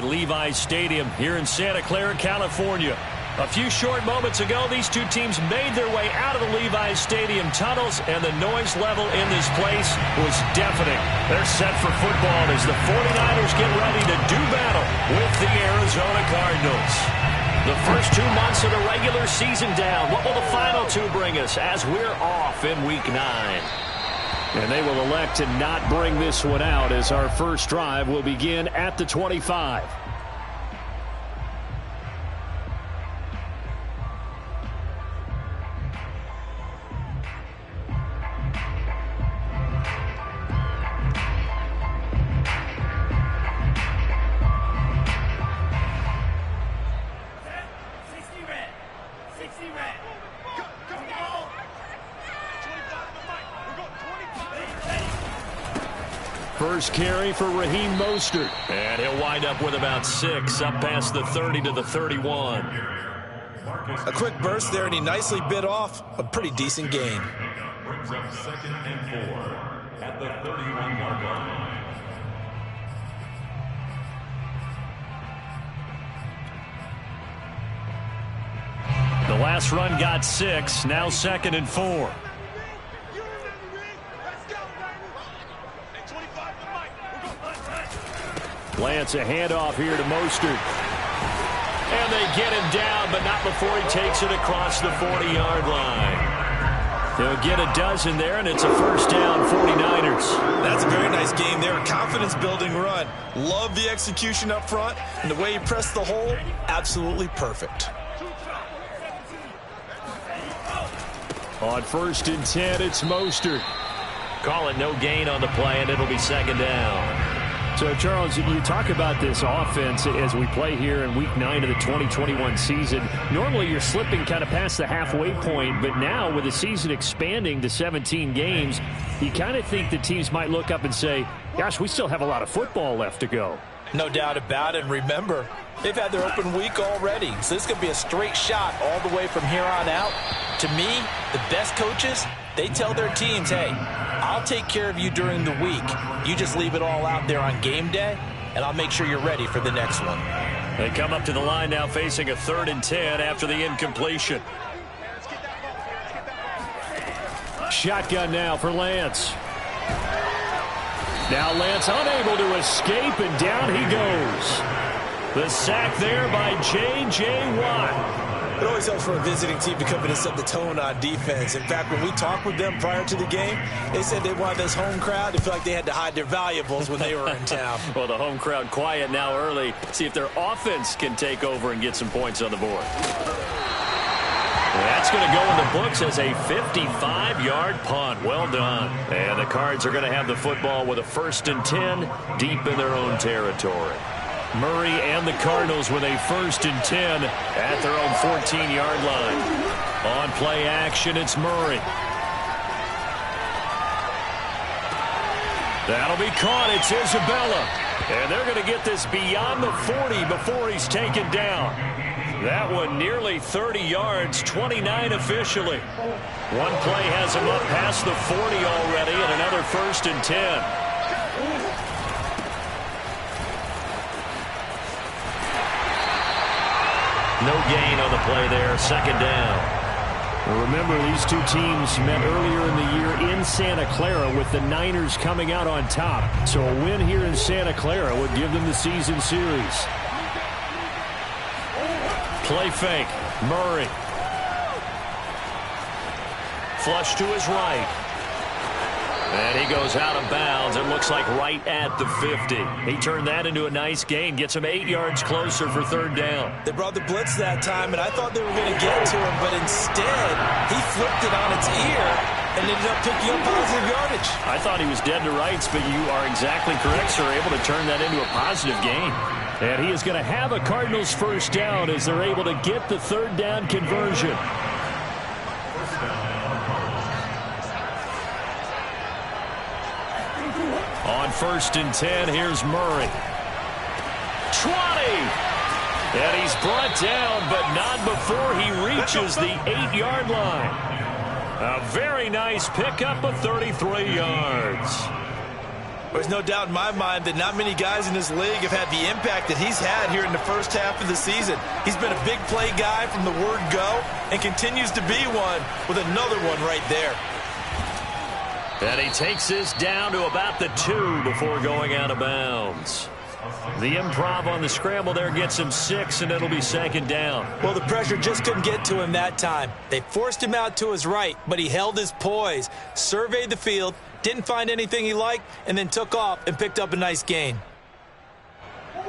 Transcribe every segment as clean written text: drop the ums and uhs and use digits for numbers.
Levi's Stadium here in Santa Clara, California. A few short moments ago, these two teams made their way out of the Levi's Stadium tunnels, and the noise level in this place was deafening. They're set for football as the 49ers get ready to do battle with the Arizona Cardinals. The first 2 months of the regular season down. What will the final two bring us as we're off in Week 9? And they will elect to not bring this one out as our first drive will begin at the 25. First carry for Raheem Mostert. And he'll wind up with about 6, up past the 30 to the 31. A quick burst there, and he nicely bit off a pretty decent gain. Brings up 2nd and 4 at the 31-yard line. The last run got 6, now 2nd and 4. Lance, a handoff here to Mostert. And they get him down, but not before he takes it across the 40-yard line. They'll get a dozen there, and it's a first down, 49ers. That's a very nice game there, a confidence-building run. Love the execution up front, and the way he pressed the hole, absolutely perfect. On 1st and 10, it's Mostert. Call it no gain on the play, and it'll be 2nd down. So, Charles, you talk about this offense as we play here in Week 9 of the 2021 season. Normally, you're slipping kind of past the halfway point, but now with the season expanding to 17 games, you kind of think the teams might look up and say, gosh, we still have a lot of football left to go. No doubt about it. And remember, they've had their open week already, so this could be a straight shot all the way from here on out. To me, the best coaches, they tell their teams, hey, I'll take care of you during the week. You just leave it all out there on game day, and I'll make sure you're ready for the next one. They come up to the line now facing a 3rd and 10 after the incompletion. Shotgun now for Lance. Now Lance unable to escape, and down he goes. The sack there by J.J. Watt. It always helps for a visiting team to come in and set the tone on defense. In fact, when we talked with them prior to the game, they said they wanted this home crowd to feel like they had to hide their valuables when they were in town. Well, the home crowd quiet now early. See if their offense can take over and get some points on the board. That's going to go in the books as a 55-yard punt. Well done. And the Cards are going to have the football with a 1st and 10 deep in their own territory. Murray and the Cardinals with a 1st and 10 at their own 14-yard line. On play action, it's Murray. That'll be caught. It's Isabella. And they're going to get this beyond the 40 before he's taken down. That one nearly 30 yards, 29 officially. One play has him up past the 40 already, and another 1st and 10. No gain on the play there, 2nd down. Well, remember, these two teams met earlier in the year in Santa Clara with the Niners coming out on top. So a win here in Santa Clara would give them the season series. Play fake, Murray. Flush to his right. And he goes out of bounds. It looks like right at the 50. He turned that into a nice gain. Gets him 8 yards closer for 3rd down. They brought the blitz that time, and I thought they were going to get to him, but instead he flipped it on its ear and ended up picking up positive yardage. I thought he was dead to rights, but you are exactly correct, sir. Able to turn that into a positive gain. And he is going to have a Cardinals 1st down as they're able to get the 3rd down conversion. On 1st and 10, here's Murray. 20! And he's brought down, but not before he reaches the 8-yard line. A very nice pickup of 33 yards. There's no doubt in my mind that not many guys in this league have had the impact that he's had here in the first half of the season. He's been a big play guy from the word go and continues to be one with another one right there. And he takes this down to about the 2 before going out of bounds. The improv on the scramble there gets him 6, and it'll be second down. Well, the pressure just couldn't get to him that time. They forced him out to his right, but he held his poise, surveyed the field, didn't find anything he liked, and then took off and picked up a nice gain.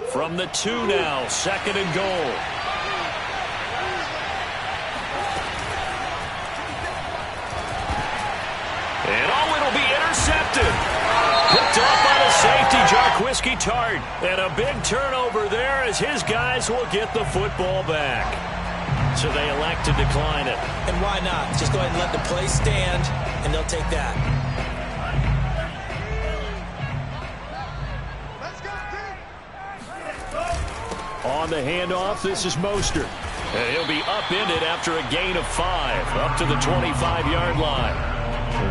From the 2 now, second and goal. And it'll be intercepted. Picked off by the safety, Jarquiski Tart. And a big turnover there as his guys will get the football back. So they elect to decline it. And why not? Just go ahead and let the play stand, and they'll take that. On the handoff, this is Mostert. And he'll be upended after a gain of 5, up to the 25-yard line.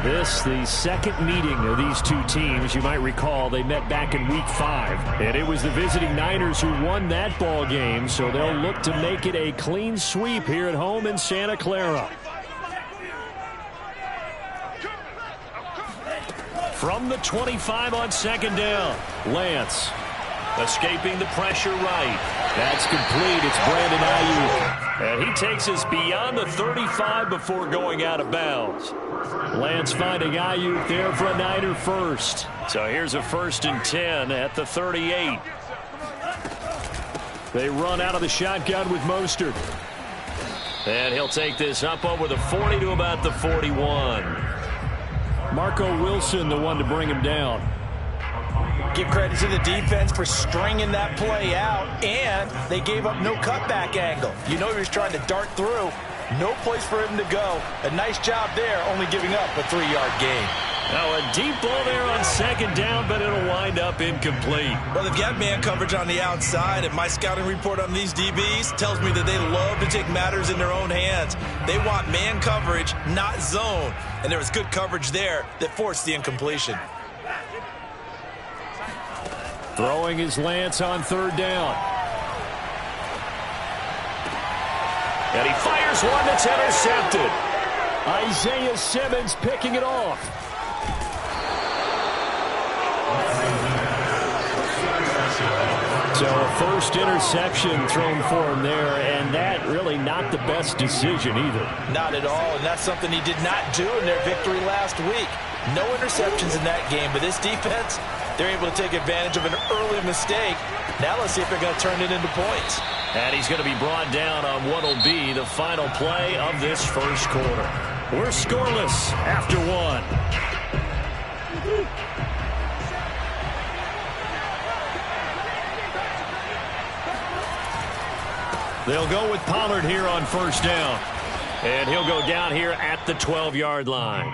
This, the second meeting of these two teams. You might recall they met back in Week 5. And it was the visiting Niners who won that ball game, so they'll look to make it a clean sweep here at home in Santa Clara. From the 25 on second down, Lance escaping the pressure right. That's complete. It's Brandon Ayuk. And he takes us beyond the 35 before going out of bounds. Lance finding Ayuk there for a Niner first. So here's a 1st and 10 at the 38. They run out of the shotgun with Mostert. And he'll take this up over the 40 to about the 41. Marco Wilson, the one to bring him down. Give credit to the defense for stringing that play out, and they gave up no cutback angle. You know he was trying to dart through. No place for him to go. A nice job there, only giving up a 3-yard gain. Now a deep ball there on second down, but it'll wind up incomplete. Well, they've got man coverage on the outside, and my scouting report on these DBs tells me that they love to take matters in their own hands. They want man coverage, not zone. And there was good coverage there that forced the incompletion. Throwing his Lance on third down. And he fires one that's intercepted. Isaiah Simmons picking it off. So a first interception thrown for him there, and that really not the best decision either. Not at all, and that's something he did not do in their victory last week. No interceptions in that game, but this defense, they're able to take advantage of an early mistake. Now let's see if they're going to turn it into points. And he's going to be brought down on what will be the final play of this first quarter. We're scoreless after 1. They'll go with Pollard here on first down. And he'll go down here at the 12-yard line.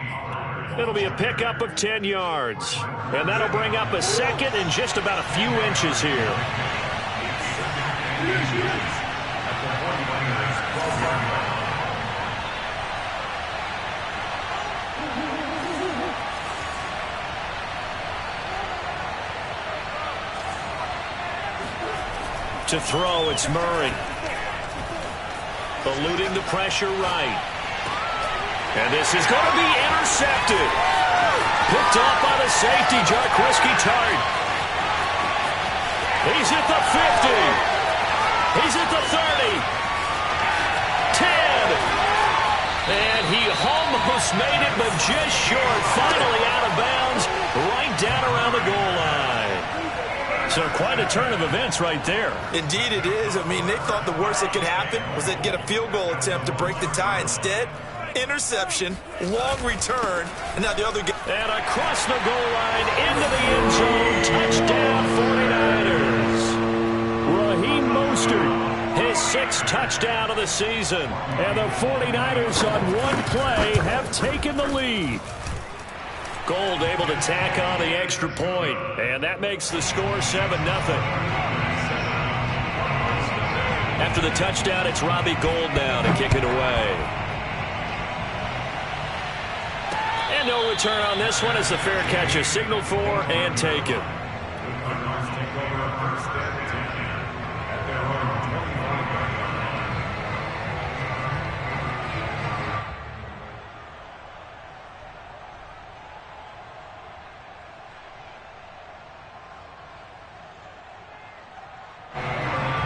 It'll be a pickup of 10 yards. And that'll bring up a second and just about a few inches here. To throw, it's Murray. Eluding the pressure right. And this is going to be intercepted. Picked off by the safety, Jarquiski Tart. He's at the 50. He's at the 30. 10. And he almost made it, but just short. Finally out of bounds, right down around the goal line. So quite a turn of events right there. Indeed it is. I mean, they thought the worst that could happen was they'd get a field goal attempt to break the tie. Instead, interception, long return, and now the other guy. And across the goal line, into the end zone, touchdown 49ers. Raheem Mostert, his 6th touchdown of the season. And the 49ers on one play have taken the lead. Gold able to tack on the extra point, and that makes the score 7-0. After the touchdown, it's Robbie Gould now to kick it away. And no return on this one as the fair catch is signaled for and taken.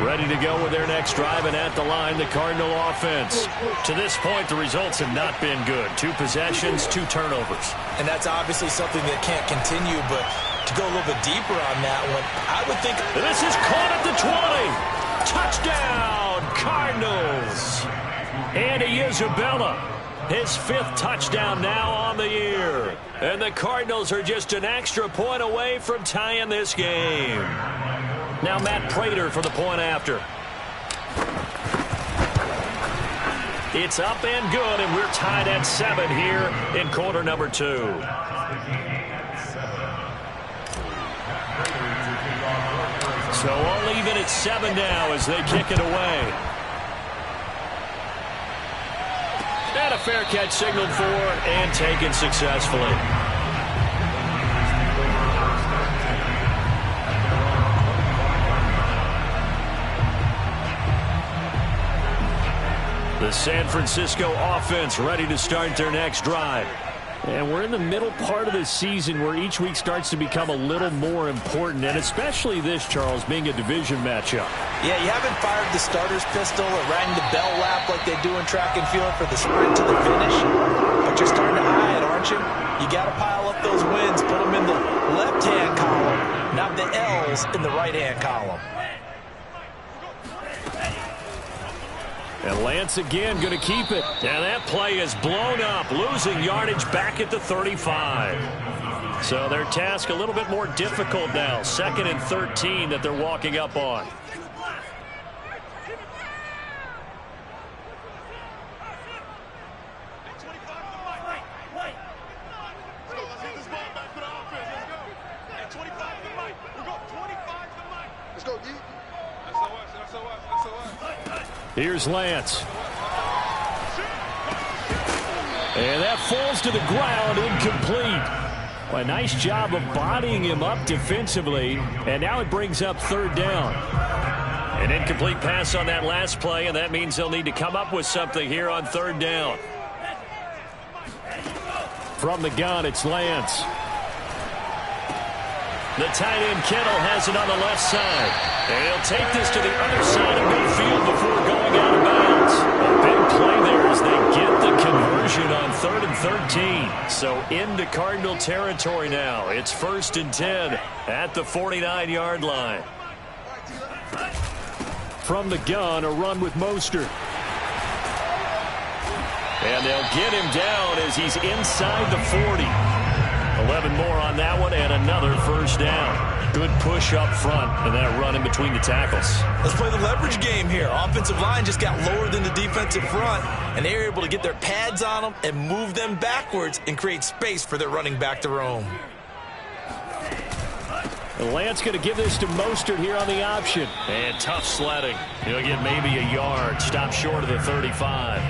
Ready to go with their next drive, and at the line, the Cardinal offense. To this point, the results have not been good. 2 possessions, 2 turnovers. And that's obviously something that can't continue, but to go a little bit deeper on that one, I would think... This is caught at the 20. Touchdown, Cardinals. Andy Isabella, his 5th touchdown now on the year. And the Cardinals are just an extra point away from tying this game. Now Matt Prater for the point after. It's up and good, and we're tied at 7 here in quarter number 2. So all even at 7 now as they kick it away. And a fair catch signaled for and taken successfully. The San Francisco offense ready to start their next drive. And we're in the middle part of the season where each week starts to become a little more important, and especially this, Charles, being a division matchup. Yeah, you haven't fired the starter's pistol or rang the bell lap like they do in track and field for the sprint to the finish. But you're starting to eye it, aren't you? You got to pile up those wins, put them in the left-hand column, not the L's in the right-hand column. And Lance again going to keep it. And that play is blown up, losing yardage back at the 35. So their task a little bit more difficult now. 2nd and 13 that they're walking up on. Here's Lance. And that falls to the ground, incomplete. Well, a nice job of bodying him up defensively. And now it brings up 3rd down. An incomplete pass on that last play, and that means they'll need to come up with something here on 3rd down. From the gun, it's Lance. The tight end Kittle has it on the left side. And he'll take this to the other side of midfield before going out of bounds. A big play there as they get the conversion on 3rd and 13. So into Cardinal territory now. It's 1st and 10 at the 49-yard line. From the gun, a run with Mostert. And they'll get him down as he's inside the 40. 11 more on that one, and another 1st down. Good push up front, and that run in between the tackles. Let's play the leverage game here. Offensive line just got lower than the defensive front, and they were able to get their pads on them and move them backwards and create space for their running back to roam. And Lance going to give this to Mostert here on the option. And tough sledding. He'll get maybe a yard. Stop short of the 35.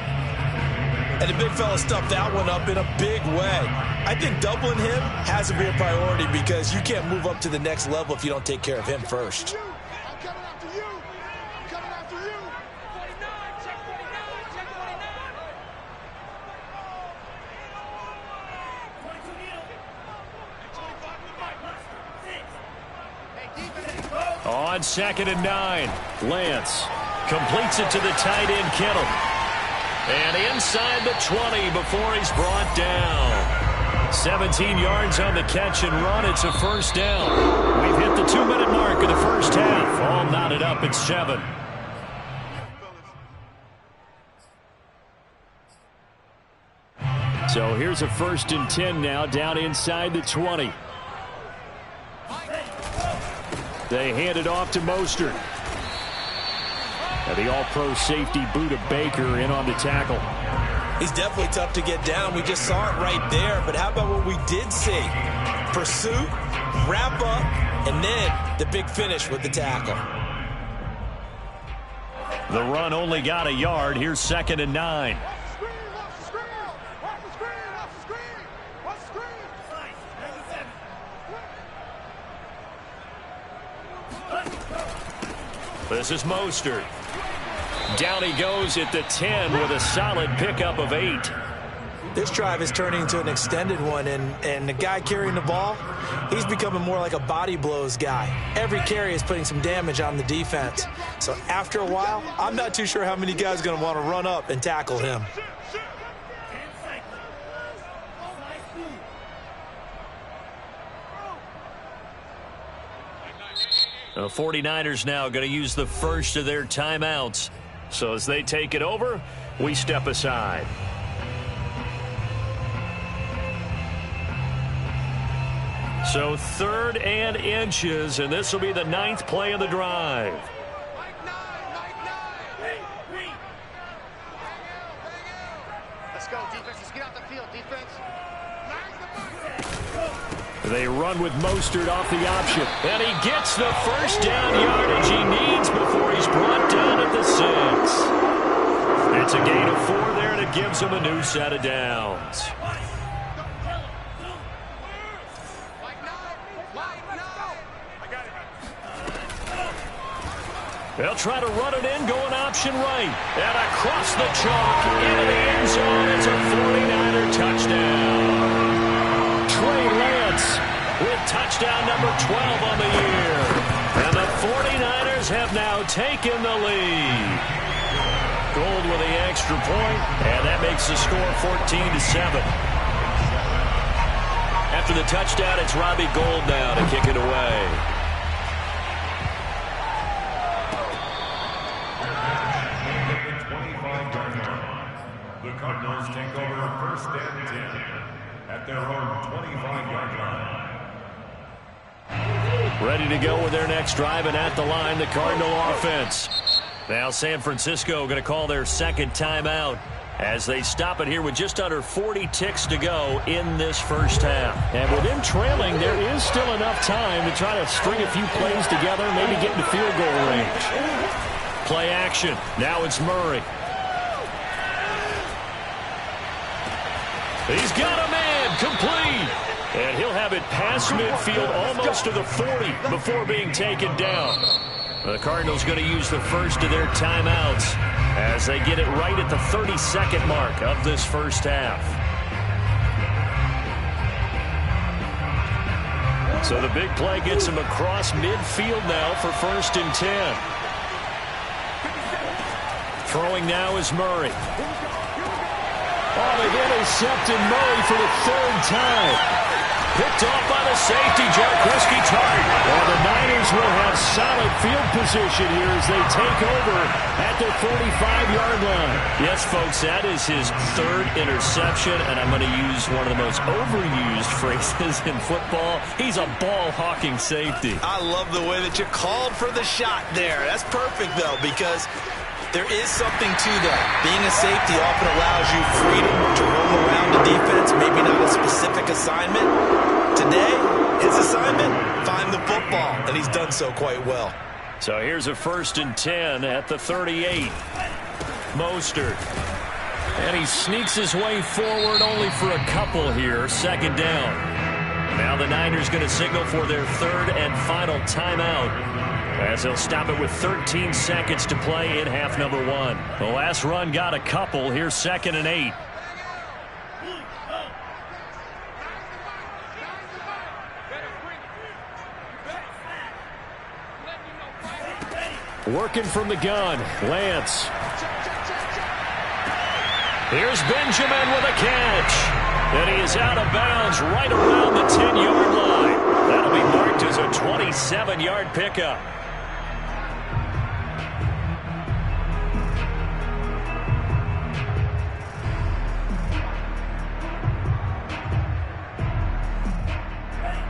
And the big fella stuffed that one up in a big way. I think doubling him has to be a priority because you can't move up to the next level if you don't take care of him first. I'm coming after you. I'm coming after you. 49, check 49, check 49. On 2nd and 9, Lance completes it to the tight end Kittle. And inside the 20 before he's brought down. 17 yards on the catch and run. It's a 1st down. We've hit the 2-minute mark of the 1st half. All knotted up at 7. So here's a 1st and 10 now down inside the 20. They hand it off to Mostert. And the all-pro safety Buda Baker in on the tackle. He's definitely tough to get down. We just saw it right there. But how about what we did see? Pursuit, wrap up, and then the big finish with the tackle. The run only got a yard. Here's 2nd and 9. This is Mostert. Down he goes at the 10 with a solid pickup of 8. This drive is turning into an extended one, and the guy carrying the ball, he's becoming more like a body blows guy. Every carry is putting some damage on the defense. So after a while, I'm not too sure how many guys are going to want to run up and tackle him. The 49ers now going to use the first of their timeouts. So as they take it over, we step aside. So 3rd and inches, and this will be the 9th play of the drive. Let's go, defense. Let's get out the field, defense. They run with Mostert off the option. And he gets the first down yardage he needs before he's brought down at the 6. It's a gain of 4 there, and it gives him a new set of downs. They'll try to run it in, going option right. And across the chalk, into the end zone. It's a 49er touchdown. Trey Lance with touchdown number 12 on the year. And the 49ers have now taken the lead. Gold with the extra point, and that makes the score 14-7. After the touchdown, it's Robbie Gould now to kick it away. The Cardinals take over 1st and 10 at their own 25-yard line. Ready to go with their next drive, and at the line, the Cardinal offense. Now San Francisco going to call their 2nd timeout as they stop it here with just under 40 ticks to go in this first half. And with them trailing, there is still enough time to try to string a few plays together, maybe get into field goal range. Play action. Now it's Murray. He's got a man, complete. And he'll have it past midfield almost to the 40 before being taken down. The Cardinals going to use the first of their timeouts as they get it right at the 32nd mark of this first half. So the big play gets him across midfield now for 1st and 10. Throwing now is Murray. Oh, they've intercepted Murray for the 3rd time. Picked off by the safety, Jarquiski Tart. Well, the Niners will have solid field position here as they take over at the 45-yard line. Yes, folks, that is his 3rd interception, and I'm going to use one of the most overused phrases in football. He's a ball-hawking safety. I love the way that you called for the shot there. That's perfect, though, because there is something to that. Being a safety often allows you freedom to roam around the defense, maybe not a specific assignment. Today, his assignment, find the football, and he's done so quite well. So here's a 1st and 10 at the 38. Mostert. And he sneaks his way forward only for a couple here. 2nd down. Now the Niners going to signal for their 3rd and final timeout, as they'll stop it with 13 seconds to play in half number 1. The last run got a couple. Here's 2nd and 8. Working from the gun, Lance. Here's Benjamin with a catch. And he is out of bounds right around the 10-yard line. That'll be marked as a 27-yard pickup.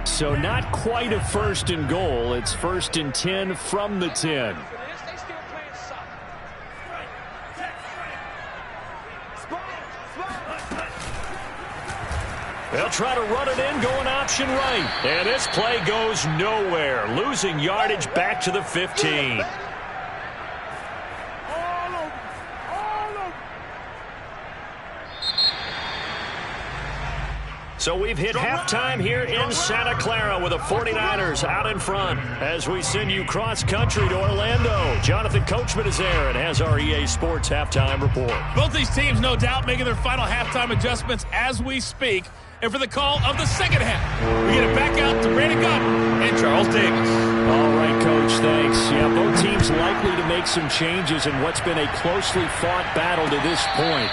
So not quite a 1st and goal. It's 1st and 10 from the 10. They'll try to run it in, going option right. And this play goes nowhere, losing yardage back to the 15. So we've hit halftime here in Santa Clara with the 49ers out in front as we send you cross-country to Orlando. Jonathan Coachman is there and has our EA Sports halftime report. Both these teams, no doubt, making their final halftime adjustments as we speak. And for the call of the second half, we get it back out to Brandon Gutton and Charles Davis. All right, Coach, thanks. Yeah, both teams likely to make some changes in what's been a closely fought battle to this point.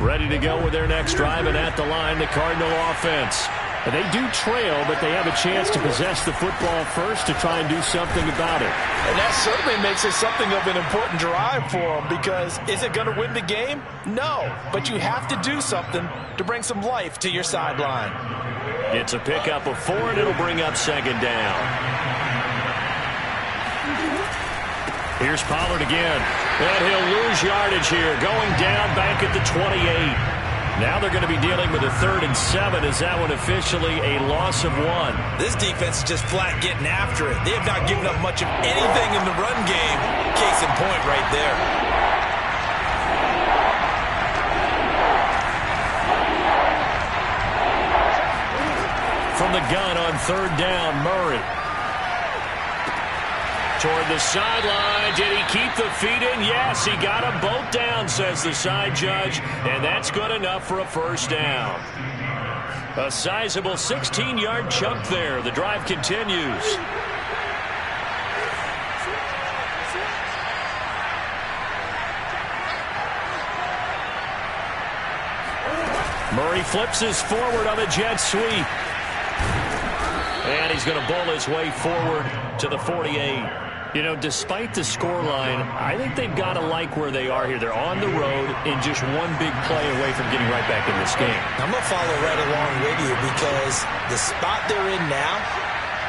Ready to go with their next drive, and at the line, the Cardinal offense. They do trail, but they have a chance to possess the football first to try and do something about it. And that certainly makes it something of an important drive for them, because is it going to win the game? No, but you have to do something to bring some life to your sideline. It's a pickup of 4, and it'll bring up second down. Here's Pollard again. And he'll lose yardage here, going down back at the 28. Now they're going to be dealing with a 3rd and 7. Is that one officially a loss of 1? This defense is just flat getting after it. They have not given up much of anything in the run game. Case in point right there. From the gun on 3rd down, Murray. Toward the sideline. Did he keep the feet in? Yes, he got them both down, says the side judge, and that's good enough for a first down. A sizable 16-yard chunk there. The drive continues. Murray flips his forward on a jet sweep. And he's going to bowl his way forward to the 48. You know, despite the scoreline, I think they've got to like where they are here. They're on the road and just one big play away from getting right back in this game. I'm going to follow right along with you, because the spot they're in now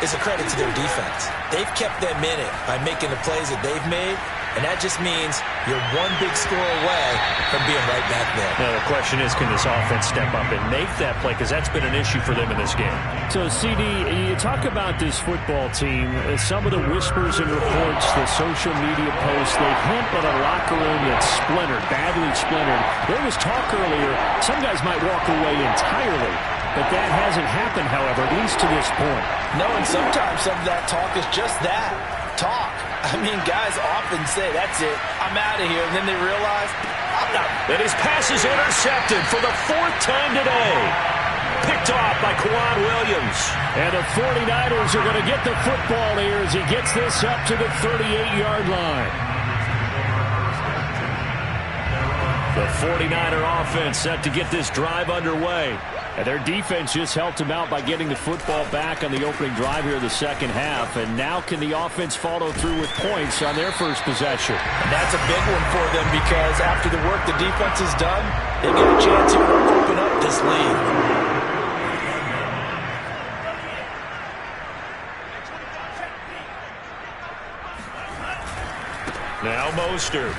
is a credit to their defense. They've kept them in it by making the plays that they've made, and that just means you're one big score away from being right back there. Now, the question is, can this offense step up and make that play? Because that's been an issue for them in this game. So, CD, you talk about this football team. Some of the whispers and reports, the social media posts, they hint at a locker room that's splintered, badly splintered. There was talk earlier, some guys might walk away entirely. But that hasn't happened, however, at least to this point. No, and sometimes some of that talk is just that, talk. I mean, guys often say, that's it, I'm out of here, and then they realize, I'm not. And his pass is intercepted for the 4th time today. Picked off by Kwan Williams. And the 49ers are going to get the football here as he gets this up to the 38-yard line. The 49er offense set to get this drive underway. And their defense just helped them out by getting the football back on the opening drive here in the second half. And now can the offense follow through with points on their first possession? And that's a big one for them, because after the work the defense has done, they get a chance here to open up this lead. Now Mostert.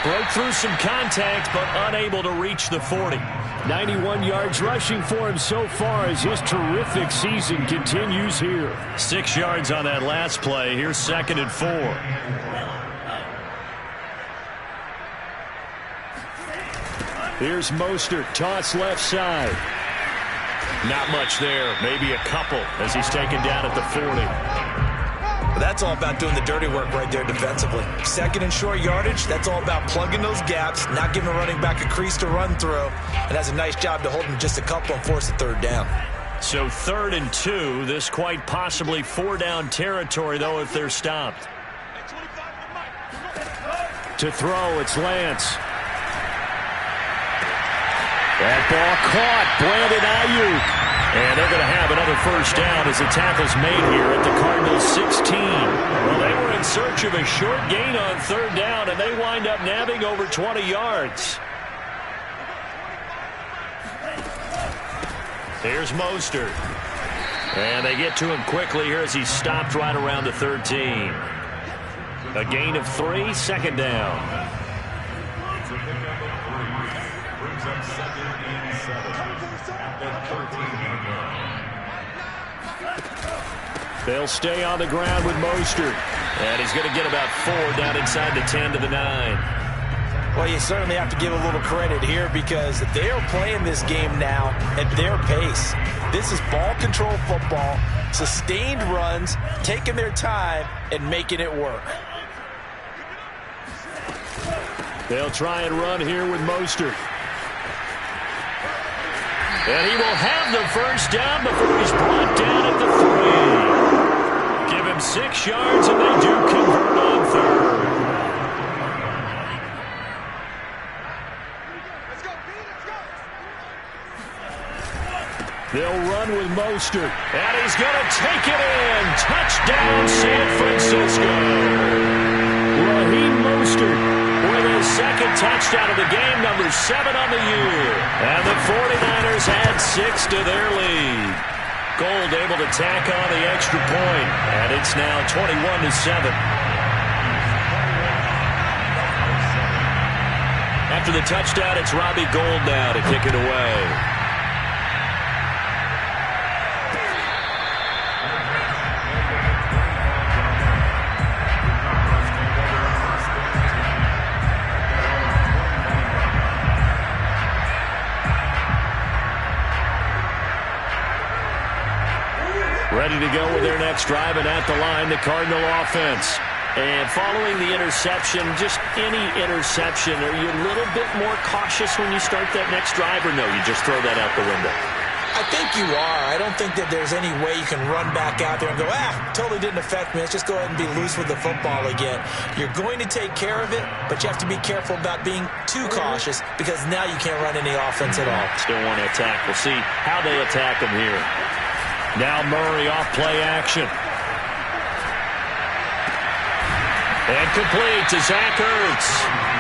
Broke through some contact, but unable to reach the 40. 91 yards rushing for him so far as his terrific season continues here. 6 yards on that last play. Here's 2nd and 4. Here's Mostert, toss left side. Not much there, maybe a couple as he's taken down at the 40. But that's all about doing the dirty work right there defensively. 2nd and short yardage, that's all about plugging those gaps, not giving a running back a crease to run through, and has a nice job to hold him just a couple and force a 3rd down. So 3rd and 2, this quite possibly 4-down territory, though, if they're stopped. To throw, it's Lance. That ball caught, Brandon Ayuk. And they're going to have another first down as the tackle's made here at the Cardinals' 16. Well, they were in search of a short gain on 3rd down, and they wind up nabbing over 20 yards. Here's Mostert. And they get to him quickly here as he stopped right around the 13. A gain of 3, 2nd down. brings up 2nd and 7 at the 13-yard line. They'll stay on the ground with Mostert. And he's going to get about 4 down inside the 10 to the 9. Well, you certainly have to give a little credit here because they are playing this game now at their pace. This is ball control football, sustained runs, taking their time, and making it work. They'll try and run here with Mostert. And he will have the first down before he's brought down at the 3. Give him 6 yards, and they do convert on 3rd. They'll run with Mostert, and he's going to take it in. Touchdown, San Francisco. Raheem Mostert with his 2nd touchdown of the game, number 7 on the year. And the 49ers add 6 to their lead. Gold able to tack on the extra point, and it's now 21-7. After the touchdown, it's Robbie Gould now to kick it away. Ready to go with their next drive, and at the line, the Cardinal offense. And following the interception, just any interception, are you a little bit more cautious when you start that next drive, or no, you just throw that out the window? I think you are. I don't think that there's any way you can run back out there and go, totally didn't affect me. Let's just go ahead and be loose with the football again. You're going to take care of it, but you have to be careful about being too cautious because now you can't run any offense at all. Still want to attack. We'll see how they attack them here. Now Murray off play action. And complete to Zach Ertz.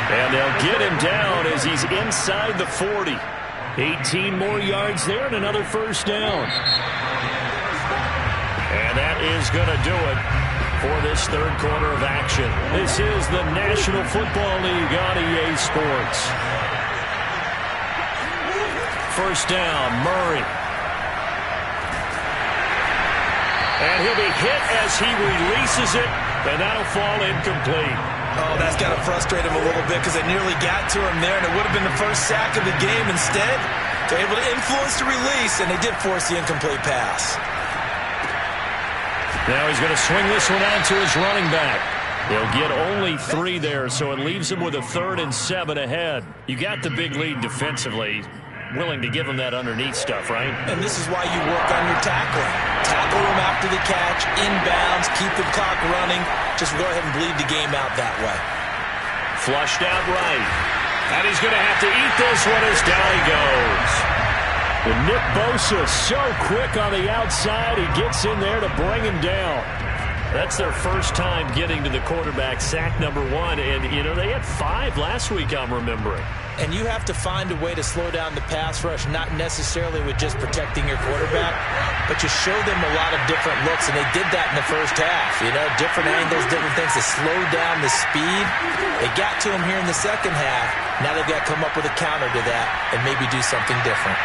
And they'll get him down as he's inside the 40. 18 more yards there and another first down. And that is going to do it for this 3rd quarter of action. This is the National Football League on EA Sports. First down, Murray. And he'll be hit as he releases it, and that'll fall incomplete. Oh, that's got to frustrate him a little bit because they nearly got to him there, and it would have been the first sack of the game. Instead, they're able to influence the release, and they did force the incomplete pass. Now he's going to swing this one out to his running back. They'll get only 3 there, so it leaves him with a 3rd and 7 ahead. You got the big lead defensively. Willing to give him that underneath stuff, right? And this is why you work on your tackling. Tackle him after the catch, inbounds, keep the clock running. Just go ahead and bleed the game out that way. Flushed out right. And he's going to have to eat this one as down he goes. And Nick Bosa so quick on the outside. He gets in there to bring him down. That's their first time getting to the quarterback, sack number 1. And, you know, they had 5 last week, I'm remembering. And you have to find a way to slow down the pass rush, not necessarily with just protecting your quarterback, but you show them a lot of different looks, and they did that in the first half. You know, different angles, different things to slow down the speed. They got to him here in the second half. Now they've got to come up with a counter to that and maybe do something different.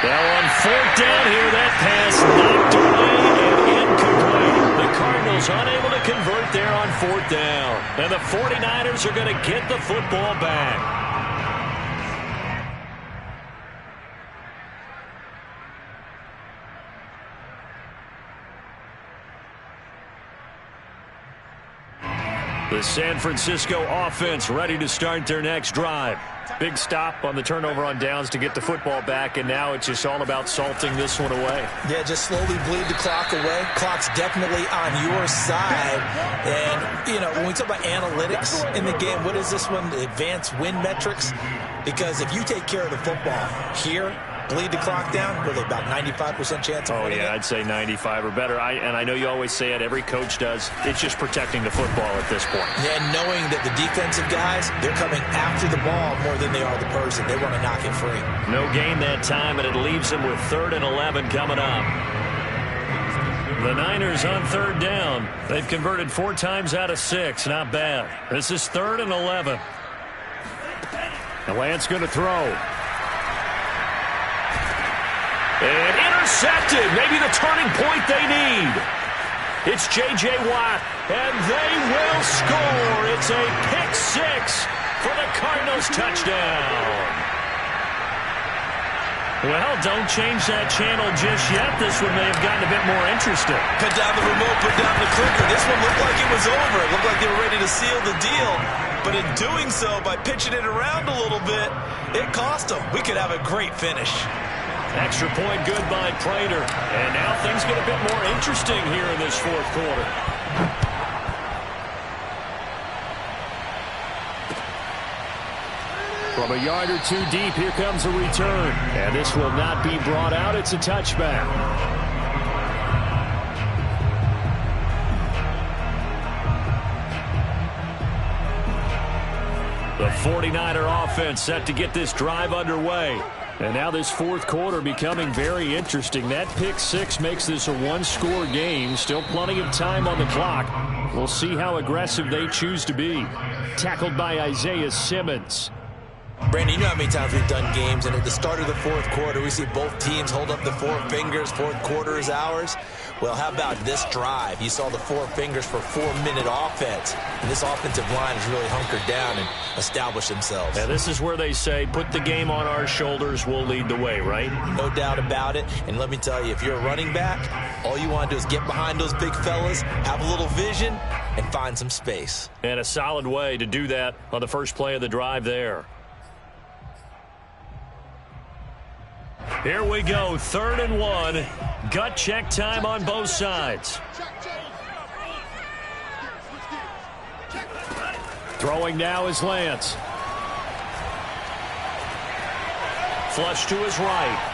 Well, on 4th down here, that pass knocked away and incomplete. The Cardinals unable to convert there on 4th down. And the 49ers are going to get the football back. The San Francisco offense ready to start their next drive. Big stop on the turnover on downs to get the football back, and now it's just all about salting this one away. Yeah, just slowly bleed the clock away. Clock's definitely on your side. And, you know, when we talk about analytics in the game, what is this one? The advanced win metrics? Because if you take care of the football here, bleed the clock down, really about 95% chance of winning it. I'd say 95 or better. And I know you always say it, every coach does. It's just protecting the football at this point. Yeah, knowing that the defensive guys, they're coming after the ball more than they are the person. They want to knock it free. No gain that time, and it leaves them with 3rd and 11 coming up. The Niners on 3rd down. They've converted 4 times out of 6. Not bad. This is 3rd and 11. And Lance going to throw. And intercepted. Maybe the turning point they need. It's J.J. Watt, and they will score. It's a pick six for the Cardinals touchdown. Well, don't change that channel just yet. This one may have gotten a bit more interesting. Put down the remote, put down the clicker. This one looked like it was over. It looked like they were ready to seal the deal. But in doing so, by pitching it around a little bit, it cost them. We could have a great finish. Extra point good by Prater. And now things get a bit more interesting here in this fourth quarter. From a yard or two deep, here comes a return. And this will not be brought out. It's a touchback. The 49er offense set to get this drive underway. And now this fourth quarter becoming very interesting. That pick six makes this a one-score game. Still plenty of time on the clock. We'll see how aggressive they choose to be. Tackled by Isaiah Simmons. Brandon, you know how many times we've done games, and at the start of the fourth quarter, we see both teams hold up the four fingers. Fourth quarter is ours. Well, how about this drive? You saw the four fingers for 4-minute offense, and this offensive line has really hunkered down and established themselves. Yeah, this is where they say, put the game on our shoulders, we'll lead the way, right? No doubt about it. And let me tell you, if you're a running back, all you want to do is get behind those big fellas, have a little vision, and find some space. And a solid way to do that on the first play of the drive there. Here we go, 3rd and 1. Gut check time on both sides. Throwing now is Lance. Flush to his right.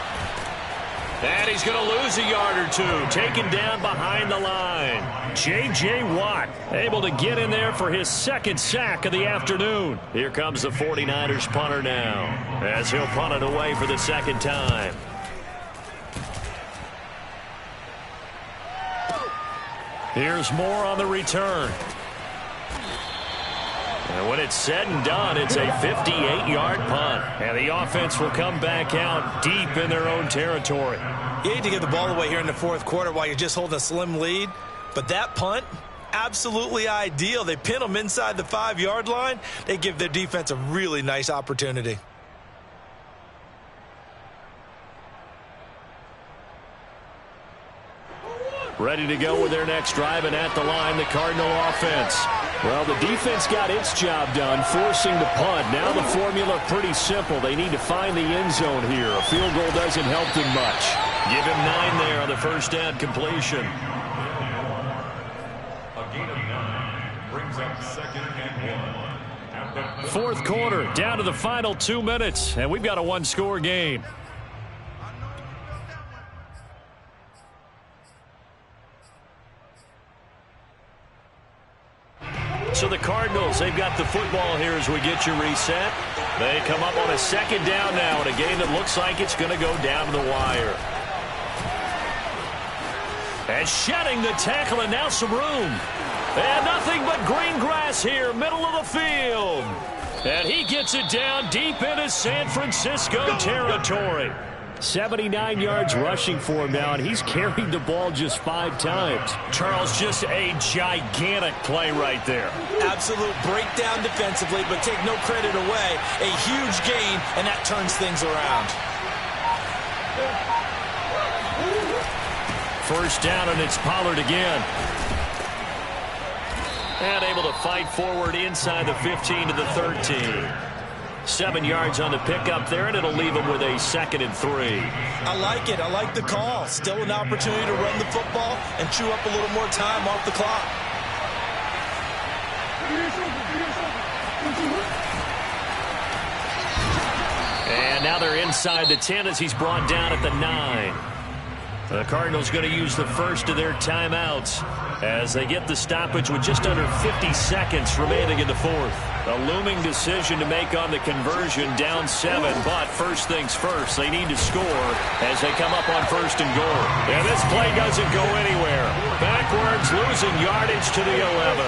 And he's going to lose a yard or two. Taken down behind the line. J.J. Watt able to get in there for his second sack of the afternoon. Here comes the 49ers punter now, as he'll punt it away for the second time. Here's more on the return. And when it's said and done, it's a 58-yard punt. And the offense will come back out deep in their own territory. You hate to give the ball away here in the fourth quarter while you're just holding a slim lead. But that punt, absolutely ideal. They pin them inside the 5-yard line. They give their defense a really nice opportunity. Ready to go with their next drive, and at the line, the Cardinal offense. Well, the defense got its job done, forcing the punt. Now the formula pretty simple. They need to find the end zone here. A field goal doesn't help them much. Give him 9 there on the first down completion. A gain of 9 brings up 2nd and 1. Fourth quarter, down to the final 2 minutes, and we've got a one-score game. So the Cardinals, they've got the football here as we get you reset. They come up on a second down now in a game that looks like it's going to go down to the wire. And shedding the tackle, and now some room. And nothing but green grass here, middle of the field. And he gets it down deep into San Francisco territory. 79 yards rushing for him now, and he's carried the ball just 5 times. Charles, just a gigantic play right there. Absolute breakdown defensively, but take no credit away. A huge gain, and that turns things around. First down, and it's Pollard again. And able to fight forward inside the 15 to the 13. 7 yards on the pickup there, and it'll leave him with a 2nd and 3. I like it. I like the call. Still an opportunity to run the football and chew up a little more time off the clock. And now they're inside the 10 as he's brought down at the 9. The Cardinals going to use the first of their timeouts as they get the stoppage with just under 50 seconds remaining in the fourth. A looming decision to make on the conversion, down 7, but first things first, they need to score as they come up on 1st and goal. And this play doesn't go anywhere. Backwards, losing yardage to the 11.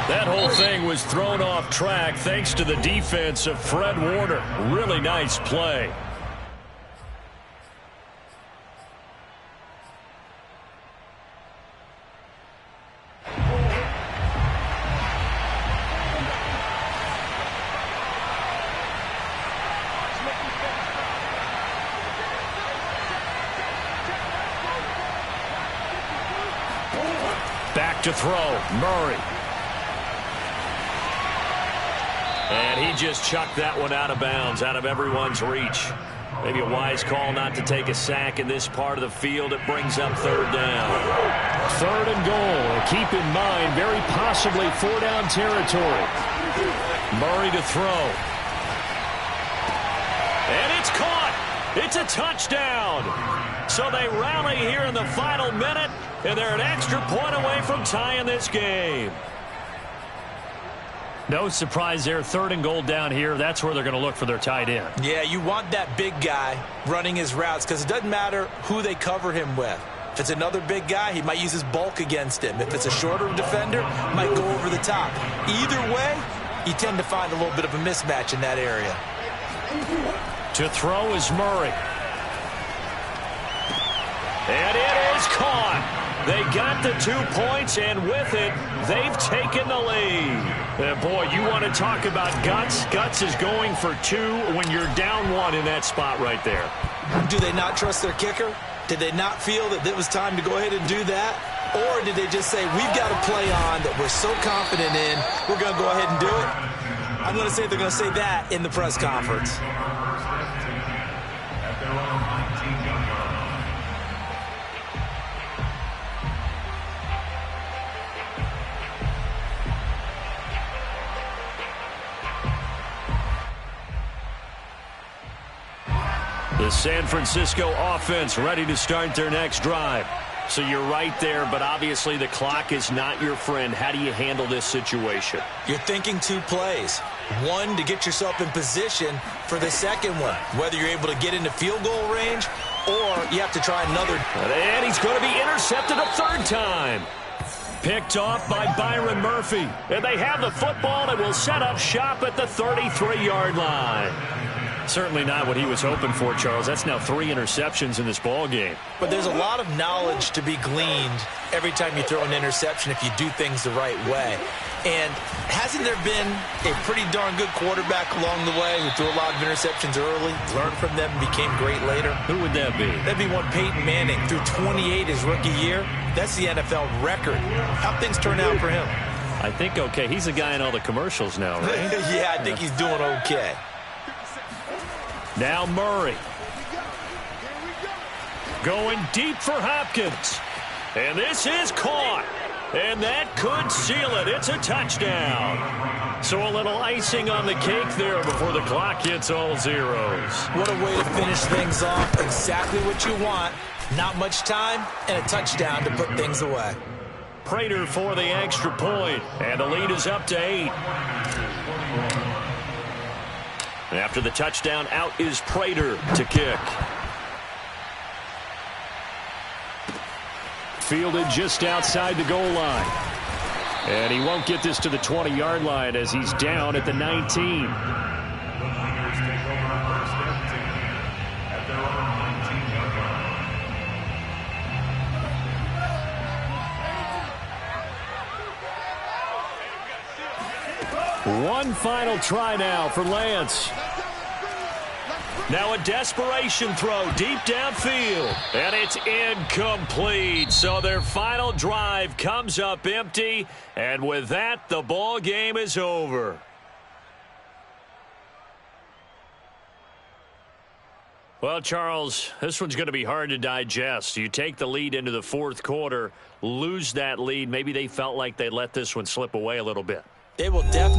That whole thing was thrown off track thanks to the defense of Fred Warner. Really nice play. To throw, Murray. And he just chucked that one out of bounds, out of everyone's reach. Maybe a wise call not to take a sack in this part of the field. It brings up third down. Third and goal. Keep in mind, very possibly 4-down territory. Murray to throw. And it's caught. It's a touchdown. So they rally here in the final minute, and they're an extra point away from tying this game. No surprise there. Third and goal down here. That's where they're going to look for their tight end. Yeah, you want that big guy running his routes because it doesn't matter who they cover him with. If it's another big guy, he might use his bulk against him. If it's a shorter defender, might go over the top. Either way, you tend to find a little bit of a mismatch in that area. To throw is Murray. And it is caught. They got the 2 points, and with it, they've taken the lead. And boy, you want to talk about guts. Guts is going for 2 when you're down 1 in that spot right there. Do they not trust their kicker? Did they not feel that it was time to go ahead and do that? Or did they just say, we've got a play on that we're so confident in, we're going to go ahead and do it? I'm going to say they're going to say that in the press conference. The San Francisco offense ready to start their next drive. So you're right there, but obviously the clock is not your friend. How do you handle this situation? You're thinking 2 plays. One, to get yourself in position for the second one, whether you're able to get into field goal range or you have to try another. And he's going to be intercepted a third time. Picked off by Byron Murphy. And they have the football and will set up shop at the 33-yard line. Certainly not what he was hoping for, Charles. That's now 3 interceptions in this ball game. But there's a lot of knowledge to be gleaned every time you throw an interception if you do things the right way. And hasn't there been a pretty darn good quarterback along the way who threw a lot of interceptions early, learned from them, and became great later? Who would that be? That'd be one Peyton Manning. Threw 28 his rookie year. That's the NFL record. How'd things turn out for him? I think okay. He's the guy in all the commercials now, right? Yeah, I think he's doing okay. Now Murray. Going deep for Hopkins. And this is caught. And that could seal it. It's a touchdown. So a little icing on the cake there before the clock hits all zeros. What a way to finish things off. Exactly what you want. Not much time and a touchdown to put things away. Prater for the extra point. And the lead is up to 8. After the touchdown, out is Prater to kick. Fielded just outside the goal line. And he won't get this to the 20-yard line as he's down at the 19. One final try now for Lance. Now a desperation throw deep downfield. And it's incomplete. So their final drive comes up empty. And with that, the ball game is over. Well, Charles, this one's going to be hard to digest. You take the lead into the fourth quarter, lose that lead. Maybe they felt like they let this one slip away a little bit. They will definitely